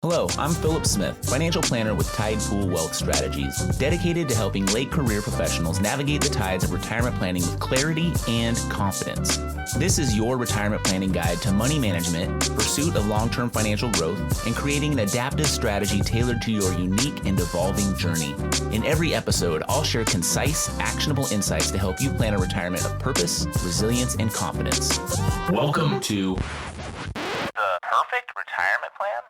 Hello, I'm Philip Smith, financial planner with Tide Pool Wealth Strategies, dedicated to helping late career professionals navigate the tides of retirement planning with clarity and confidence. This is your retirement planning guide to money management, pursuit of long-term financial growth, and creating an adaptive strategy tailored to your unique and evolving journey. In every episode, I'll share concise, actionable insights to help you plan a retirement of purpose, resilience, and confidence. Welcome to The Perfect Retirement Plan?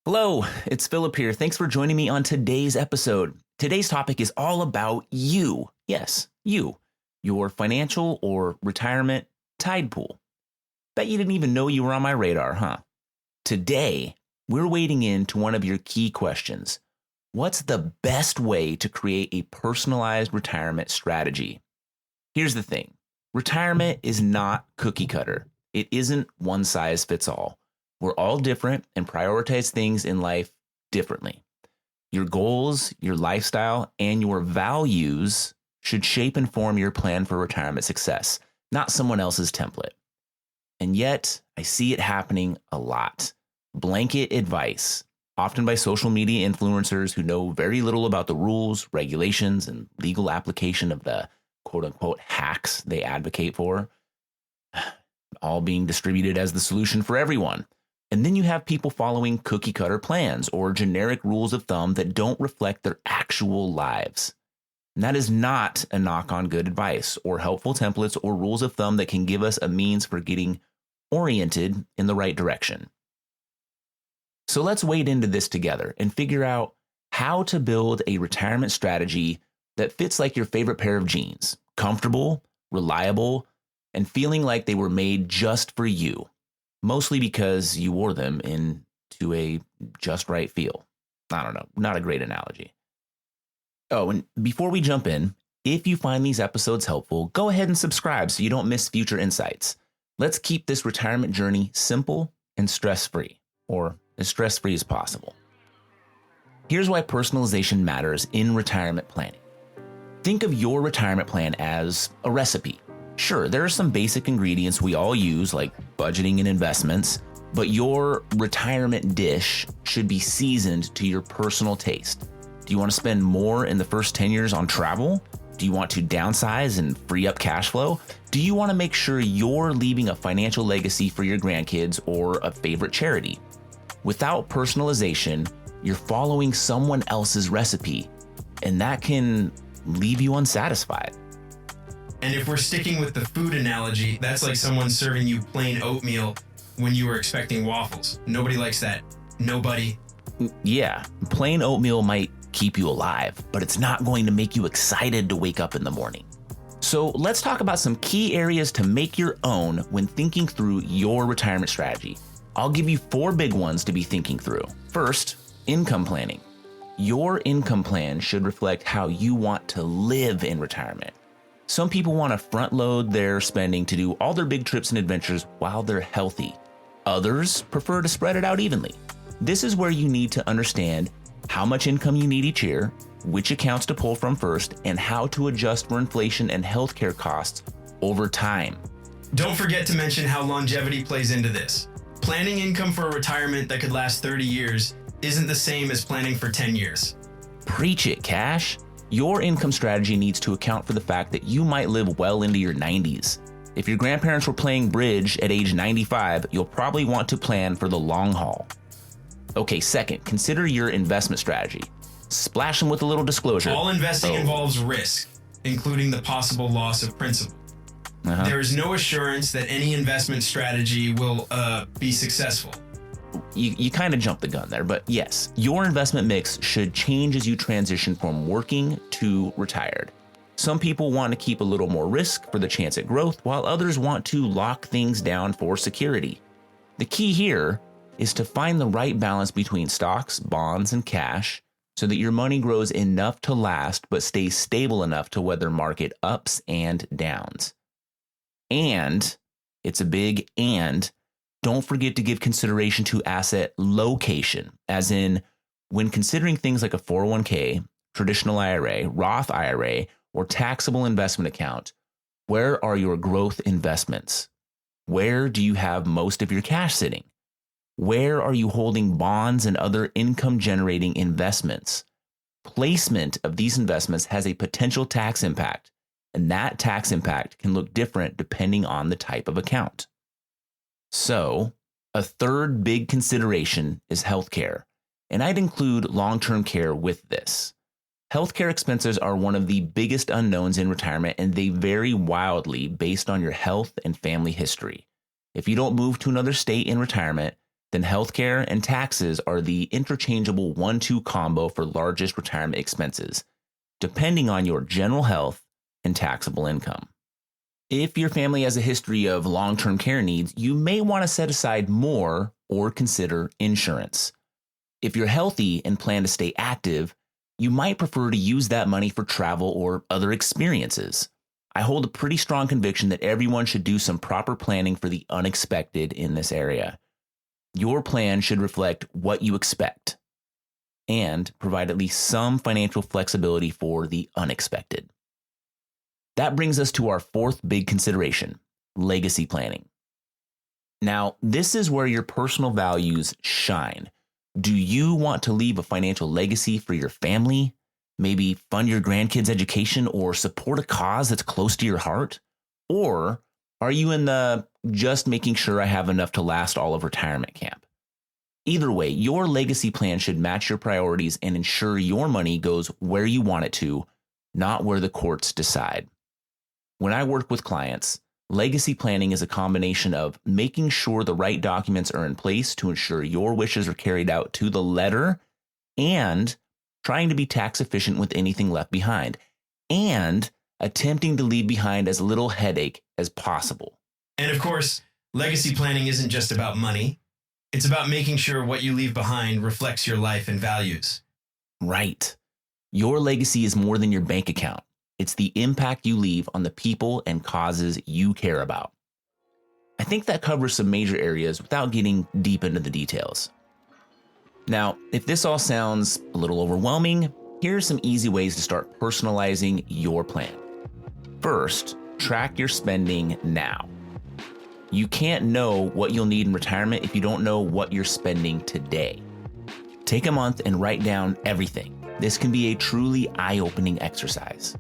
Hello, it's Philip here. Thanks for joining me on today's episode. Today's topic is all about you. Yes, you. Your financial or retirement tide pool. Bet you didn't even know you were on my radar, huh? Today, we're wading into one of your key questions. What's the best way to create a personalized retirement strategy? Here's the thing. Retirement is not cookie cutter. It isn't one size fits all. We're all different and prioritize things in life differently. Your goals, your lifestyle, and your values should shape and form your plan for retirement success, not someone else's template. And yet, I see it happening a lot. Blanket advice, often by social media influencers who know very little about the rules, regulations, and legal application of the quote-unquote hacks they advocate for, all being distributed as the solution for everyone. And then you have people following cookie cutter plans or generic rules of thumb that don't reflect their actual lives. And that is not a knock on good advice or helpful templates or rules of thumb that can give us a means for getting oriented in the right direction. So let's wade into this together and figure out how to build a retirement strategy that fits like your favorite pair of jeans, comfortable, reliable, and feeling like they were made just for you. Mostly because you wore them into a just right feel. I don't know, not a great analogy. Oh, and before we jump in, if you find these episodes helpful, go ahead and subscribe so you don't miss future insights. Let's keep this retirement journey simple and stress-free, or as stress-free as possible. Here's why personalization matters in retirement planning. Think of your retirement plan as a recipe. Sure, there are some basic ingredients we all use, like budgeting and investments, but your retirement dish should be seasoned to your personal taste. Do you want to spend more in the first 10 years on travel? Do you want to downsize and free up cash flow? Do you want to make sure you're leaving a financial legacy for your grandkids or a favorite charity? Without personalization, you're following someone else's recipe, and that can leave you unsatisfied. And if we're sticking with the food analogy, that's like someone serving you plain oatmeal when you were expecting waffles. Nobody likes that. Nobody. Yeah, plain oatmeal might keep you alive, but it's not going to make you excited to wake up in the morning. So let's talk about some key areas to make your own when thinking through your retirement strategy. I'll give you 4 big ones to be thinking through. First, income planning. Your income plan should reflect how you want to live in retirement. Some people want to front load their spending to do all their big trips and adventures while they're healthy. Others prefer to spread it out evenly. This is where you need to understand how much income you need each year, which accounts to pull from first, and how to adjust for inflation and healthcare costs over time. Don't forget to mention how longevity plays into this. Planning income for a retirement that could last 30 years isn't the same as planning for 10 years. Preach it, Cash. Your income strategy needs to account for the fact that you might live well into your 90s. If your grandparents were playing bridge at age 95, you'll probably want to plan for the long haul. Okay, second, consider your investment strategy. Splash them with a little disclosure. All investing involves risk, including the possible loss of principal. There is no assurance that any investment strategy will be successful. You kind of jumped the gun there, but yes, your investment mix should change as you transition from working to retired. Some people want to keep a little more risk for the chance at growth, while others want to lock things down for security. The key here is to find the right balance between stocks, bonds, and cash so that your money grows enough to last but stays stable enough to weather market ups and downs. And, it's a big and, don't forget to give consideration to asset location, as in when considering things like a 401k, traditional IRA, Roth IRA, or taxable investment account, where are your growth investments? Where do you have most of your cash sitting? Where are you holding bonds and other income-generating investments? Placement of these investments has a potential tax impact, and that tax impact can look different depending on the type of account. So, a third big consideration is healthcare, and I'd include long-term care with this. Healthcare expenses are one of the biggest unknowns in retirement, and they vary wildly based on your health and family history. If you don't move to another state in retirement, then healthcare and taxes are the interchangeable 1-2 combo for largest retirement expenses, depending on your general health and taxable income. If your family has a history of long-term care needs, you may want to set aside more or consider insurance. If you're healthy and plan to stay active, you might prefer to use that money for travel or other experiences. I hold a pretty strong conviction that everyone should do some proper planning for the unexpected in this area. Your plan should reflect what you expect and provide at least some financial flexibility for the unexpected. That brings us to our fourth big consideration, legacy planning. Now, this is where your personal values shine. Do you want to leave a financial legacy for your family? Maybe fund your grandkids' education or support a cause that's close to your heart? Or are you in the just making sure I have enough to last all of retirement camp? Either way, your legacy plan should match your priorities and ensure your money goes where you want it to, not where the courts decide. When I work with clients, legacy planning is a combination of making sure the right documents are in place to ensure your wishes are carried out to the letter, and trying to be tax efficient with anything left behind, and attempting to leave behind as little headache as possible. And of course, legacy planning isn't just about money. It's about making sure what you leave behind reflects your life and values. Right. Your legacy is more than your bank account. It's the impact you leave on the people and causes you care about. I think that covers some major areas without getting deep into the details. Now, if this all sounds a little overwhelming, here are some easy ways to start personalizing your plan. First, track your spending now. You can't know what you'll need in retirement if you don't know what you're spending today. Take a month and write down everything. This can be a truly eye-opening exercise.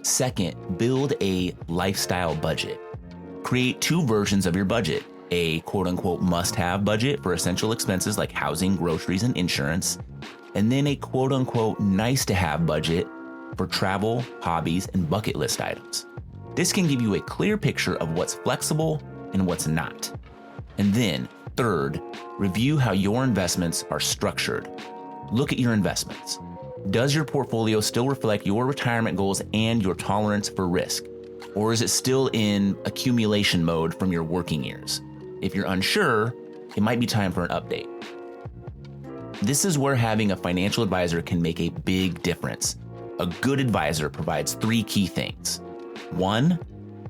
Second, build a lifestyle budget. Create two versions of your budget, a quote-unquote must-have budget for essential expenses like housing, groceries, and insurance, and then a quote-unquote nice-to-have budget for travel, hobbies, and bucket list items. This can give you a clear picture of what's flexible and what's not. And then, third, review how your investments are structured. Look at your investments. Does your portfolio still reflect your retirement goals and your tolerance for risk? Or is it still in accumulation mode from your working years? If you're unsure, it might be time for an update. This is where having a financial advisor can make a big difference. A good advisor provides three key things. One,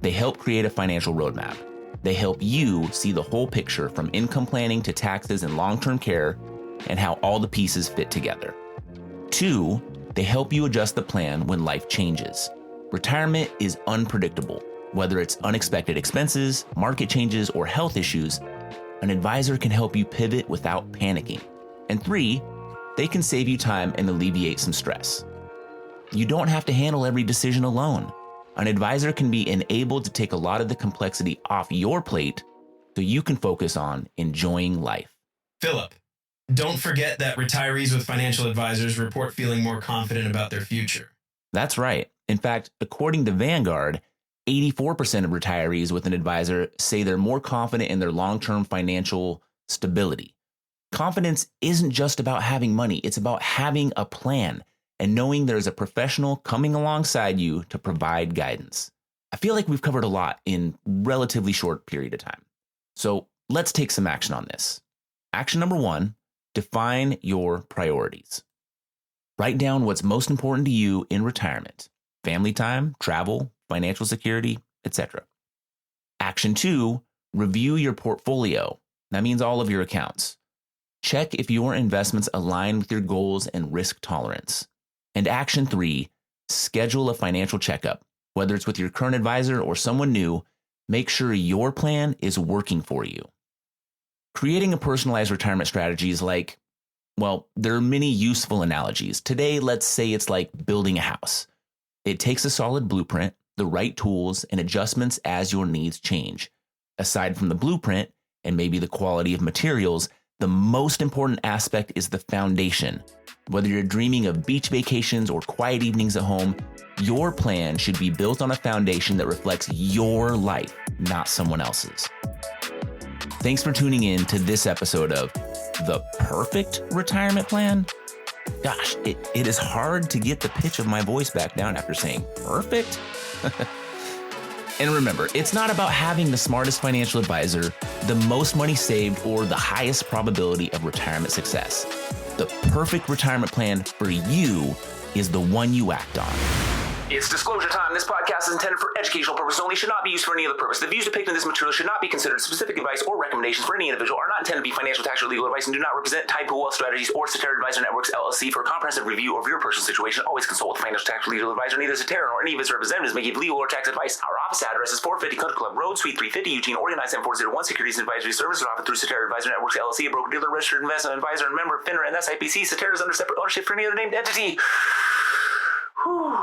they help create a financial roadmap. They help you see the whole picture from income planning to taxes and long-term care and how all the pieces fit together. Two, they help you adjust the plan when life changes. Retirement is unpredictable. Whether it's unexpected expenses, market changes, or health issues, an advisor can help you pivot without panicking. And three, they can save you time and alleviate some stress. You don't have to handle every decision alone. An advisor can be enabled to take a lot of the complexity off your plate so you can focus on enjoying life. Philip, don't forget that retirees with financial advisors report feeling more confident about their future. That's right. In fact, according to Vanguard, 84% of retirees with an advisor say they're more confident in their long-term financial stability. Confidence isn't just about having money, it's about having a plan and knowing there's a professional coming alongside you to provide guidance. I feel like we've covered a lot in relatively short period of time. So let's take some action on this. Action number 1, define your priorities. Write down what's most important to you in retirement: family time, travel, financial security, etc. Action 2, review your portfolio. That means all of your accounts. Check if your investments align with your goals and risk tolerance. And action 3, schedule a financial checkup. Whether it's with your current advisor or someone new, make sure your plan is working for you. Creating a personalized retirement strategy is like, well, there are many useful analogies. Today, let's say it's like building a house. It takes a solid blueprint, the right tools, and adjustments as your needs change. Aside from the blueprint and maybe the quality of materials, the most important aspect is the foundation. Whether you're dreaming of beach vacations or quiet evenings at home, your plan should be built on a foundation that reflects your life, not someone else's. Thanks for tuning in to this episode of The Perfect Retirement Plan. Gosh, it is hard to get the pitch of my voice back down after saying perfect. And remember, it's not about having the smartest financial advisor, the most money saved, or the highest probability of retirement success. The perfect retirement plan for you is the one you act on. It's disclosure time. This podcast is intended for educational purposes only, should not be used for any other purpose. The views depicted in this material should not be considered specific advice or recommendations for any individual, are not intended to be financial, tax, or legal advice, and do not represent Tailoring Wealth Strategies or Cetera Advisor Networks, LLC. For a comprehensive review of your personal situation, always consult with a financial, tax, or legal advisor. Neither Cetera nor any of its representatives may give legal or tax advice. Our office address is 450 Country Club Road, Suite 350, Eugene, Oregon 97401. Securities and advisory services are offered through Cetera Advisor Networks, LLC, a broker-dealer, registered investment advisor, and member of FINRA and SIPC. Cetera is under separate ownership for any other named entity. Whew.